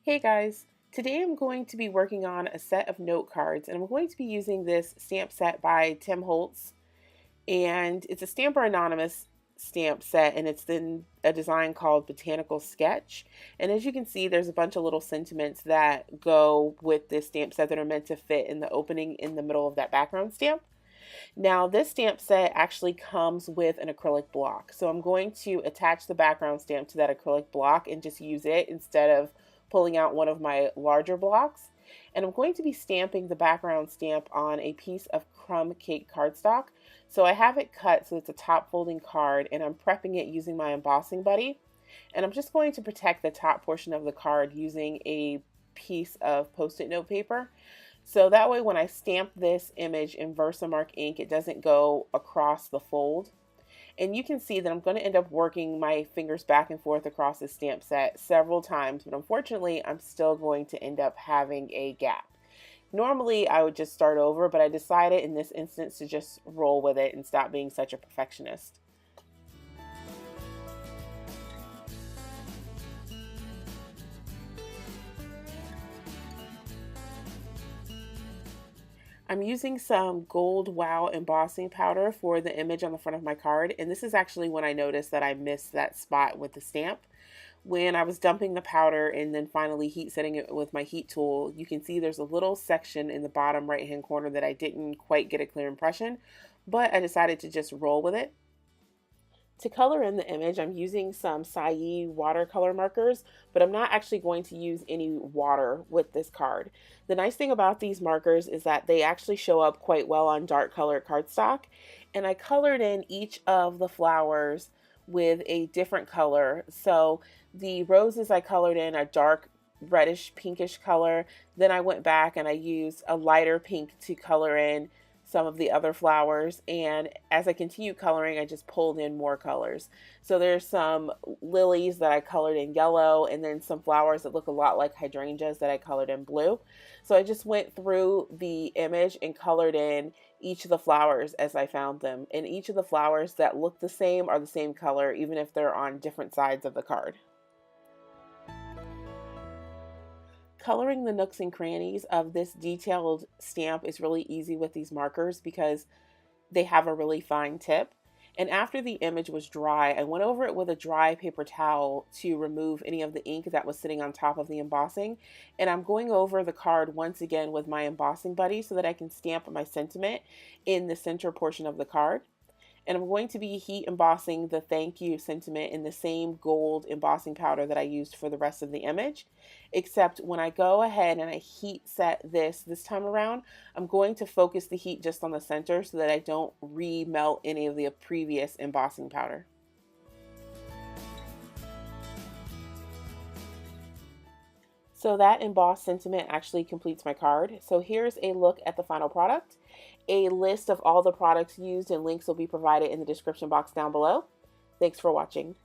Hey guys, today I'm going to be working on a set of note cards and I'm going to be using this stamp set by Tim Holtz, and it's a Stamper Anonymous stamp set, and it's in a design called Botanical Sketch. And as you can see, there's a bunch of little sentiments that go with this stamp set that are meant to fit in the opening in the middle of that background stamp. Now, this stamp set actually comes with an acrylic block. So I'm going to attach the background stamp to that acrylic block and just use it instead of pulling out one of my larger blocks. And I'm going to be stamping the background stamp on a piece of crumb cake cardstock. So I have it cut so it's a top folding card, and I'm prepping it using my embossing buddy. And I'm just going to protect the top portion of the card using a piece of post-it note paper. So that way when I stamp this image in Versamark ink, it doesn't go across the fold. And you can see that I'm going to end up working my fingers back and forth across this stamp set several times, but unfortunately I'm still going to end up having a gap. Normally I would just start over, but I decided in this instance to just roll with it and stop being such a perfectionist. I'm using some Gold Wow embossing powder for the image on the front of my card, and this is actually when I noticed that I missed that spot with the stamp. When I was dumping the powder and then finally heat setting it with my heat tool, you can see there's a little section in the bottom right hand corner that I didn't quite get a clear impression, but I decided to just roll with it. To color in the image, I'm using some Saie watercolor markers, but I'm not actually going to use any water with this card. The nice thing about these markers is that they actually show up quite well on dark colored cardstock, and I colored in each of the flowers with a different color. So the roses I colored in a dark reddish pinkish color. Then I went back and I used a lighter pink to color in some of the other flowers, and as I continued coloring I just pulled in more colors. So there's some lilies that I colored in yellow, and then some flowers that look a lot like hydrangeas that I colored in blue. So I just went through the image and colored in each of the flowers as I found them, and each of the flowers that look the same are the same color even if they're on different sides of the card. Coloring the nooks and crannies of this detailed stamp is really easy with these markers because they have a really fine tip. And after the image was dry, I went over it with a dry paper towel to remove any of the ink that was sitting on top of the embossing. And I'm going over the card once again with my embossing buddy so that I can stamp my sentiment in the center portion of the card. And I'm going to be heat embossing the thank you sentiment in the same gold embossing powder that I used for the rest of the image. Except when I go ahead and I heat set this time around, I'm going to focus the heat just on the center so that I don't remelt any of the previous embossing powder. So that embossed sentiment actually completes my card. So here's a look at the final product. A list of all the products used and links will be provided in the description box down below. Thanks for watching.